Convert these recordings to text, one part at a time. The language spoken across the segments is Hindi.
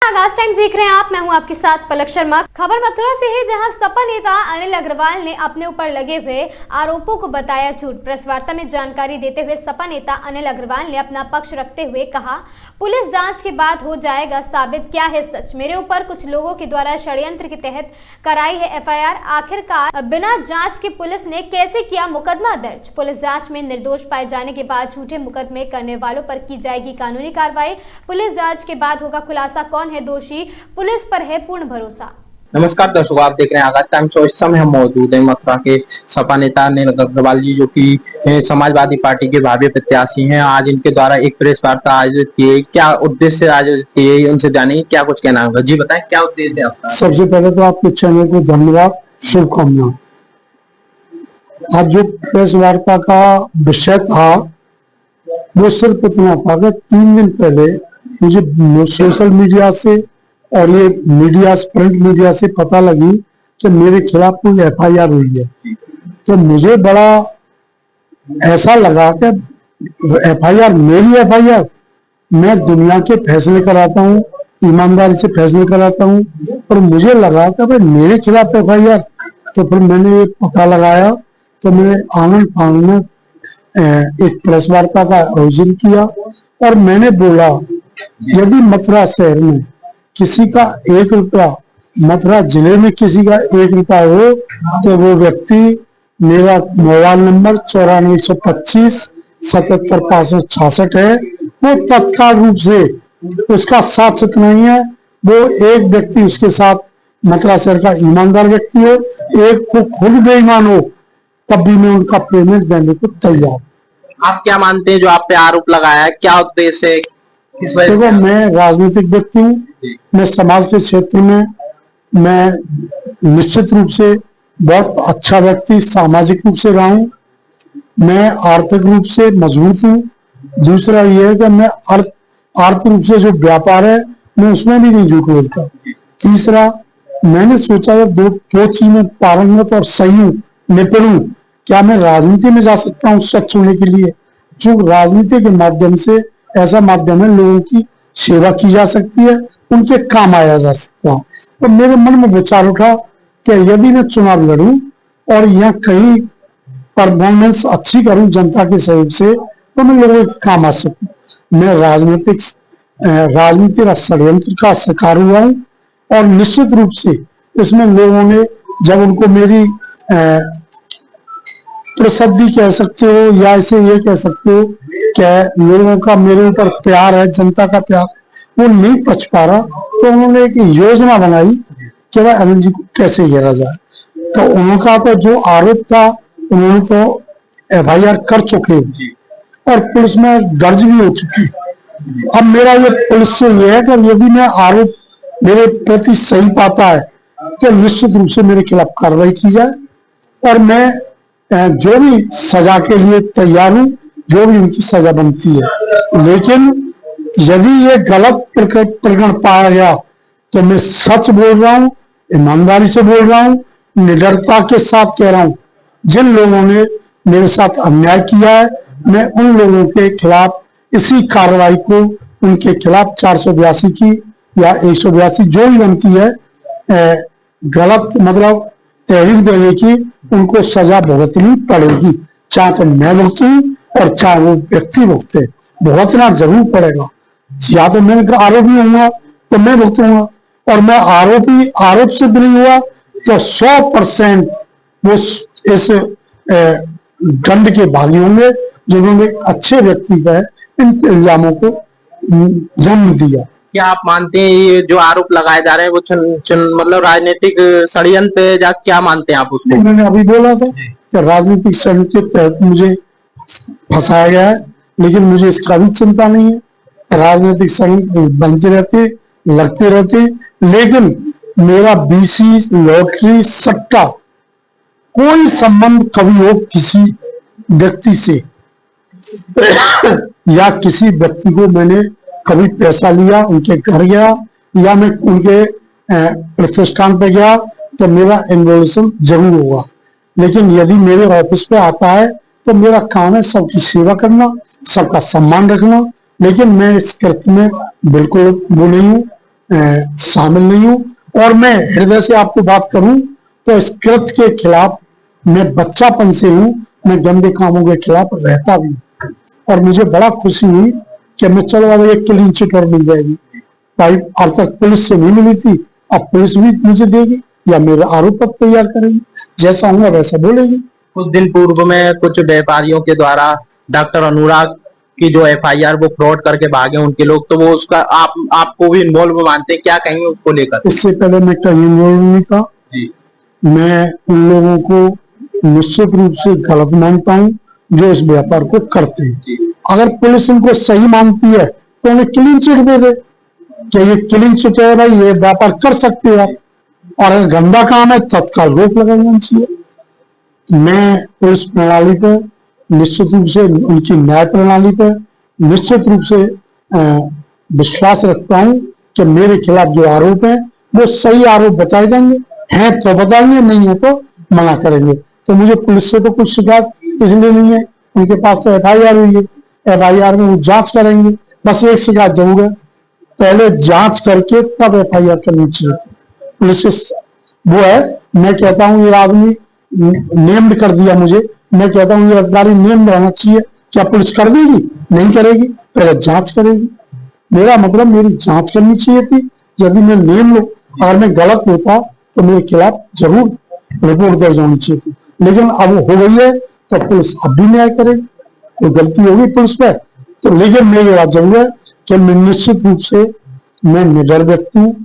आगाज टाइम्स देख रहे हैं आप। मैं हूं आपके साथ पलक शर्मा। खबर मथुरा से है, जहां सपा नेता अनिल अग्रवाल ने अपने ऊपर लगे हुए आरोपों को बताया झूठ। प्रेस वार्ता में जानकारी देते हुए सपा नेता अनिल अग्रवाल ने अपना पक्ष रखते हुए कहा, पुलिस जांच के बाद हो जाएगा साबित क्या है सच। मेरे ऊपर कुछ लोगों के द्वारा षड्यंत्र के तहत कराई है एफआईआर। आखिरकार बिना जांच के पुलिस ने कैसे किया मुकदमा दर्ज। पुलिस जांच में निर्दोष पाए जाने के बाद झूठे मुकदमे करने वालों पर की जाएगी कानूनी कार्रवाई। पुलिस जांच के बाद होगा खुलासा कौन है दोषी। पुलिस पर है पूर्ण भरोसा। नमस्कार दर्शकों, आप देख रहे हैं आगाज टाइम्स। इस समय हम मौजूद हैं मथुरा के सपा नेता अनिल अग्रवाल जी, जो कि समाजवादी पार्टी के भावी प्रत्याशी हैं। आज इनके द्वारा एक प्रेस वार्ता आयोजित की है। क्या उद्देश्य से आयोजित की है, उनसे जानेंगे क्या कुछ कहना होगा। जी बताएं, क्या उद्देश्य है आपका? सबसे पहले तो आपके चैनल को धन्यवाद, शुभकामनाएं। आज जो प्रेस वार्ता का विषय था वो सिर्फ इतना था कि 3 दिन पहले मुझे सोशल मीडिया से और ये मीडिया, प्रिंट मीडिया से पता लगी कि मेरे खिलाफ कोई एफआईआर हुई है। तो मुझे बड़ा ऐसा लगा कि एफआईआर, मेरी एफआईआर, मैं दुनिया के फैसले कराता हूँ, ईमानदारी से फैसले कराता हूँ, और मुझे लगा कि भाई मेरे खिलाफ एफआईआर। तो फिर मैंने पता लगाया, तो मैंने आनंद फानंद में एक प्रेस वार्ता का आयोजन किया और मैंने बोला, यदि मथुरा शहर में किसी का 1 रुपया, मथुरा जिले में किसी का 1 रुपया हो तो वो व्यक्ति, मेरा मोबाइल नंबर 9425 77566 है, वो तत्काल रूप से उसका साथ सच नहीं है। वो एक व्यक्ति उसके साथ मथुरा शहर का ईमानदार व्यक्ति हो, एक को खुद बेईमान हो, तब भी मैं उनका पेमेंट देने को तैयार। आप क्या मानते हैं जो आप पे आरोप लगाया है, क्या उद्देश्य है? देखो, मैं राजनीतिक व्यक्ति हूँ। मैं समाज के क्षेत्र में मैं निश्चित रूप से बहुत अच्छा व्यक्ति सामाजिक रूप से रहा हूँ। मैं आर्थिक रूप से मजबूत हूँ। दूसरा ये है कि मैं आर्थिक रूप से जो व्यापार है मैं उसमें भी नहीं झूठ बोलता। तीसरा, मैंने सोचा जब दो चीज में पारंगत और सही हूँ, निपुण हूँ, क्या मैं राजनीति में जा सकता हूँ सच होने के लिए। जो राजनीति के माध्यम से ऐसा माध्यम है, लोगों की सेवा की जा सकती है, उनके काम आया जा सकता है। तो मेरे मन में विचार उठा कि यदि मैं चुनाव लड़ूं और यहाँ कहीं परफॉर्मेंस अच्छी करूं जनता के सहयोग से, तो मैं लोगों के काम आ सकूं। मैं राजनीति का षड्यंत्र का शिकार हुआ हूं और निश्चित रूप से इसमें लोगों ने, जब उनको मेरी प्रसिद्धि कह सकते हो या इसे ये कह सकते हो क्या लोगों का मेरे ऊपर प्यार है, जनता का प्यार, वो नहीं पच पा रहा, तो उन्होंने एक योजना बनाई कि भाई अनिल जी को कैसे घेरा जाए। तो उनका तो जो आरोप था, उन्होंने तो एफआईआर कर चुके और पुलिस में दर्ज भी हो चुकी। अब मेरा ये पुलिस से ये है कि यदि मैं आरोप मेरे प्रति सही पाता है तो निश्चित रूप से मेरे खिलाफ कार्रवाई की जाए और मैं जो भी सजा के लिए तैयार हूं, जो भी उनकी सजा बनती है। लेकिन यदि ये गलत प्रकरण पाया गया तो मैं सच बोल रहा हूं, ईमानदारी से बोल रहा हूं, निडरता के साथ कह रहा हूं, जिन लोगों ने मेरे साथ अन्याय किया है, मैं उन लोगों के खिलाफ इसी कार्रवाई को, उनके खिलाफ 482 की या 182 जो भी बनती है, गलत मतलब तहरीर देने की, उनको सजा भुगतनी पड़ेगी। चाहे तो मैं भुगतूं और चाहे वो व्यक्ति भुगते, भुगतना जरूर पड़ेगा। या तो मैं आरोपी होऊंगा तो मैं भुगतूंगा, और मैं आरोप सिद्ध नहीं हुआ तो 100% वो इस दंड के भागी होंगे जिन्होंने अच्छे व्यक्ति पर इन इल्जामों को जन्म दिया। क्या आप मानते हैं ये जो आरोप लगाए जा रहे हैं वो मतलब राजनीतिक षड्यंत्र है, या क्या मानते हैं आप उसको? मैंने अभी बोला था कि राजनीतिक षड्यंत्र के तहत मुझे फंसाया गया है, लेकिन मुझे इसका भी चिंता नहीं है। राजनीतिक षड्यंत्र बनते रहते, लगते रहते, लेकिन मेरा बीसी, लॉटरी, सट्टा कोई संबंध कभी हो किसी व्यक्ति से या किसी व्यक्ति को मैंने कभी पैसा लिया, उनके घर गया या मैं उनके प्रतिष्ठान पे गया तो मेरा इन्वॉल्यूशन जरूर होगा। लेकिन यदि मेरे ऑफिस पे आता है तो मेरा काम है सबकी सेवा करना, सबका सम्मान रखना। लेकिन मैं इस कृत्य में बिल्कुल वो नहीं हूँ शामिल नहीं हूं। और मैं हृदय से आपको बात करूं तो इस कृत्य के खिलाफ मैं बच्चापन से हूं, मैं गंदे कामों के खिलाफ रहता भी हूं। और मुझे बड़ा खुशी हुई कि मैं चलो अब एक क्लीन चिट और मिल जाएगी भाई, अब तक पुलिस से नहीं मिली थी, अब पुलिस भी मुझे देगी या मेरा आरोप पत्र तैयार करेगी, जैसा होगा वैसा बोलेगी। कुछ दिन पूर्व में कुछ व्यापारियों के द्वारा डॉक्टर अनुराग की जो एफआईआर वो फ्रॉड करके भागे उनके लोग, तो वो उसका आपको भी इन्वॉल्व मानते हैं, क्या कहेंगे उसको लेकर? इससे पहले मैं कहीं इन्वॉल्व नहीं था जी। मैं उन लोगों को निश्चित रूप से गलत मानता हूं जो इस व्यापार को करते हैं। अगर पुलिस इनको सही मानती है तो उन्हें क्लीन चिट दे दे कि ये क्लीन चिट है भाई, ये व्यापार कर सकते हो आप, और अगर गंदा काम है तत्काल रोक लगाना चाहिए। मैं पुलिस प्रणाली पर निश्चित रूप से, उनकी न्याय प्रणाली पर निश्चित रूप से विश्वास रखता हूं कि मेरे खिलाफ जो आरोप है वो सही आरोप बताए जाएंगे, हैं तो बताएंगे, नहीं है तो मना करेंगे। तो मुझे पुलिस से तो कुछ शिकायत इसलिए नहीं है, उनके पास तो एफआईआर हुई है, एफआईआर में वो जांच करेंगे। बस एक शिकायत जरूर है, पहले जांच करके तब एफआईआर करनी चाहिए। पुलिस वो है, मैं कहता हूं ये आदमी नेम्ड कर दिया मुझे, मैं कहता हूं ये अधिकारी नेम्ड रहना चाहिए। क्या पुलिस कर देगी? नहीं करेगी, पहले जांच करेगी। मेरा मतलब मेरी जांच करनी चाहिए थी। यदि मैं नेम लूं, अगर मैं गलत होता तो मेरे खिलाफ जरूर रिपोर्ट दर्ज होनी चाहिए थी, लेकिन अब हो गई है तो पुलिस अब भी न्याय करेगी। कोई गलती होगी पुलिस पे तो, लेकिन मेरी बात जरूर है कि मैं निश्चित रूप से मैं निडर व्यक्ति हूँ,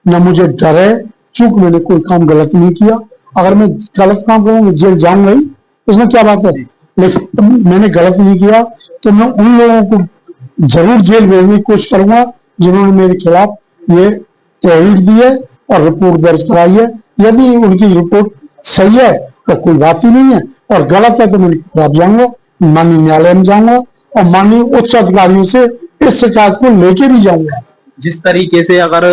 न मुझे डर है, चूंकि मैंने कोई काम गलत नहीं किया। अगर मैं गलत काम करूंगा जेल जाऊंगा ही, इसमें क्या बात है, लेकिन मैंने गलत नहीं किया तो मैं उन लोगों को जरूर जेल भेजने की कोशिश करूंगा जिन्होंने मेरे खिलाफ ये तहरीर दी है और रिपोर्ट दर्ज कराई है। यदि उनकी रिपोर्ट सही है तो कोई बात ही नहीं है, और गलत है तो मैं खिलाफ जाऊंगा, माननीय न्यायालय में जाऊंगा और माननीय उच्च अधिकारियों से इस शिकायत को लेके भी जाऊंगा। जिस तरीके से अगर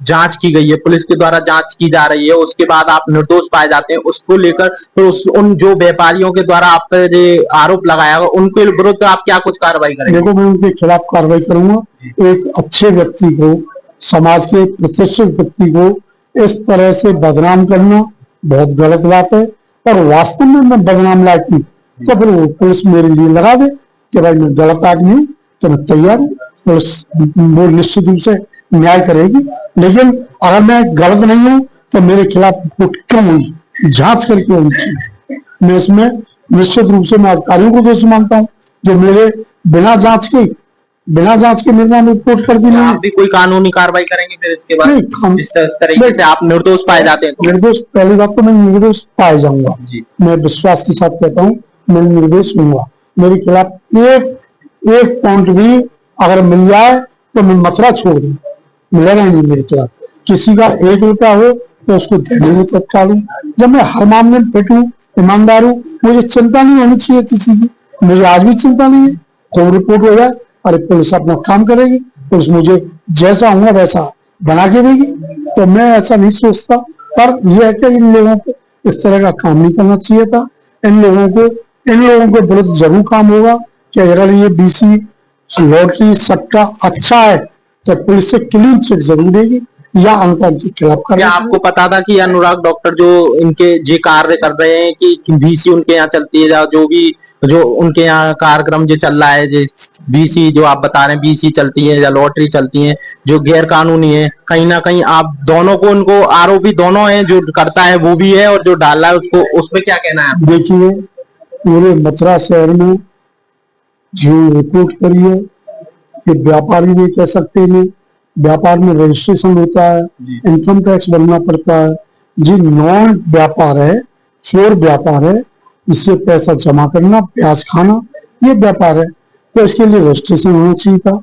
जांच की गई है, पुलिस के द्वारा जांच की जा रही है, उसके बाद आप निर्दोष पाए जाते हैं, उसको लेकर तो उन जो व्यापारियों के द्वारा आप पर जो आरोप लगाया गया उनके विरुद्ध आप क्या कुछ कार्रवाई करेंगे? देखो, मैं उनके खिलाफ कार्रवाई करूंगा। एक अच्छे व्यक्ति को, समाज के प्रतिष्ठित व्यक्ति को इस तरह से बदनाम करना बहुत गलत बात है, और वास्तव में मैं बदनाम लायक हूँ तो फिर वो पुलिस मेरे लिए लगा दे कि भाई मैं गलत आदमी हूँ, तो मैं तैयार हूँ, पुलिस वो निश्चित रूप से न्याय करेगी। लेकिन अगर मैं गलत नहीं हूं तो मेरे खिलाफ रिपोर्ट क्यों हुई, जांच करके होनी चाहिए। मैं इसमें निश्चित रूप से मैं अधिकारियों को दोषी मानता हूं जो मेरे बिना जांच के मेरे नाम रिपोर्ट कर दी। आप भी कोई कानूनी कार्रवाई करेंगे फिर इसके बाद? नहीं, इस तरीके से आप निर्दोष पाए जाते हैं तो? निर्दोष, पहली बात तो मैं निर्दोष पाए जाऊंगा, मैं विश्वास के साथ कहता हूँ मैं निर्दोष हूंगा। मेरे खिलाफ एक पॉइंट भी अगर मिल जाए तो मैं मथुरा छोड़ दूं, मिलेगा नहीं मेरे खिलाफ। किसी का 1 रुपया हो तो उसको देने में तत्काल हूं। जब मैं हर मामले में फिट हूं, ईमानदार हूं, मुझे चिंता नहीं होनी चाहिए किसी की, मुझे आज भी चिंता नहीं है। कोई रिपोर्ट हो जाए, अरे पुलिस अपना काम करेगी, पुलिस मुझे जैसा होगा वैसा बना के देगी, तो मैं ऐसा नहीं सोचता। पर यह है कि इन लोगों को इस तरह का काम नहीं करना चाहिए था। इन लोगों को विरुद्ध जरूर काम होगा कि अगर ये बीसी लॉटरी सट्टा अच्छा है तो पुलिस से क्लीन चिट जरूर देगी, या अन्यथा के खिलाफ कर। क्या आपको पता था कि अनुराग डॉक्टर जो इनके जे कार्य कर रहे हैं कि बीसी उनके यहाँ चलती है, जो उनके यहाँ कार्यक्रम जो चल रहा है, जो बीसी जो आप बता रहे हैं बीसी चलती है या लॉटरी चलती है जो गैर कानूनी है, कहीं ना कहीं आप दोनों को, उनको आरोपी दोनों है, जो करता है वो भी है और जो डाल रहा है उसको, उसमें क्या कहना है? देखिए, पूरे मथुरा शहर में जो रिपोर्ट करी है कि व्यापारी नहीं कह सकते, नहीं व्यापार में रजिस्ट्रेशन होता है, इनकम टैक्स भरना पड़ता है। जी नॉन व्यापार है, चोर व्यापार है, इससे पैसा जमा करना, प्याज खाना, ये व्यापार है। तो इसके लिए रजिस्ट्रेशन होना चाहिए था,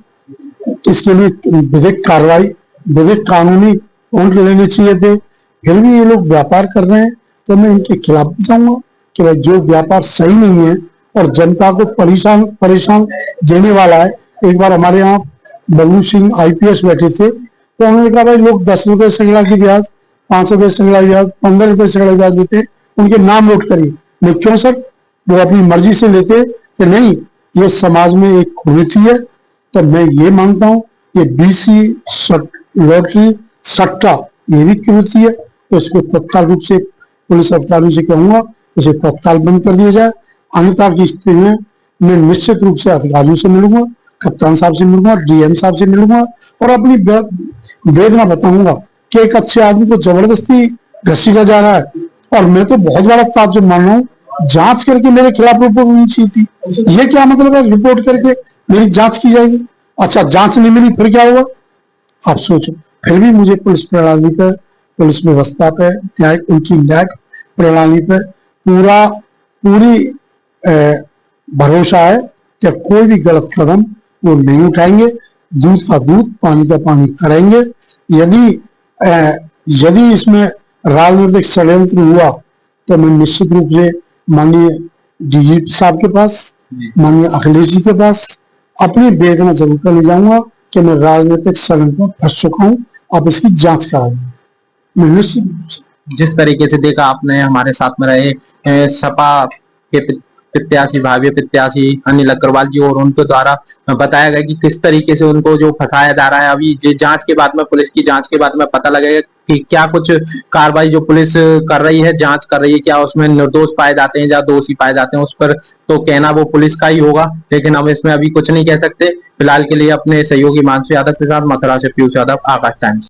इसके लिए विधिक कार्रवाई, विधिक कानूनी पॉइंट लेने चाहिए थे। फिर भी ये लोग व्यापार कर रहे हैं तो मैं इनके खिलाफ भी जाऊंगा कि भाई जो व्यापार सही नहीं है और जनता को परेशान देने वाला है। एक बार हमारे यहाँ बलू सिंह IPS बैठे थे तो उन्होंने कहा भाई लोग 10 रुपए सैकड़ा की ब्याज, 5 रुपए सैकड़ा ब्याज, 15 रुपए सैकड़ा ब्याज देते, उनके नाम नोट करिए। मैं क्यों सर, वो अपनी मर्जी से लेते कि नहीं, ये समाज में एक कुरीति है। तो मैं ये मानता हूँ ये BC लॉटरी, सट्टा, ये भी कृत्य है, तो इसको तत्काल रूप से पुलिस अधिकारियों से कहूंगा इसे तत्काल बंद कर दिया जाए। अन्यथा की स्थिति में मैं निश्चित रूप से अधिकारियों से मिलूंगा, कप्तान साहब से मिलूंगा, डीएम साहब से मिलूंगा और अपनी वेदना बताऊंगा कि एक अच्छे आदमी को जबरदस्ती घसीटा जा रहा है। और मैं तो बहुत बड़ा ताज्जुब मान रहा हूँ, जांच करके मेरे खिलाफ रिपोर्ट होनी चाहिए थी। ये क्या मतलब है रिपोर्ट करके मेरी जांच की जाएगी? अच्छा, जांच नहीं मिली फिर क्या होगा आप सोचो। फिर भी मुझे पुलिस प्रणाली पे, पुलिस व्यवस्था पे, न्याय उनकी न्याय प्रणाली पे पूरी भरोसा है कि कोई भी गलत कदम वो नहीं उठाएंगे, दूध का दूध पानी का पानी करेंगे। यदि इसमें राजनीतिक षड्यंत्र हुआ तो मैं निश्चित रूप से माननीय डीजीपी साहब के पास, माननीय अखिलेश जी के पास अपनी वेदना जरूर कर ले जाऊंगा कि मैं राजनीतिक षड्यंत्र में फंस चुका हूं, आप इसकी जांच कराइए। मैं निश्चित रूप से जिस तरीके से देखा आपने हमारे साथ में रहे सपा के प्रत्याशी, भावी प्रत्याशी अनिल अग्रवाल जी, और उनके द्वारा बताया गया कि किस तरीके से उनको जो फंसाया जा रहा है। अभी जांच के बाद में, पुलिस की जांच के बाद में पता लगेगा कि क्या कुछ कार्रवाई जो पुलिस कर रही है, जांच कर रही है, क्या उसमें निर्दोष पाए जाते हैं या दोषी पाए जाते हैं, उस पर तो कहना वो पुलिस का ही होगा। लेकिन हम इसमें अभी कुछ नहीं कह सकते। फिलहाल के लिए अपने सहयोगी मानसू यादव के साथ मथुरा से पीयूष यादव, आकाश टाइम्स।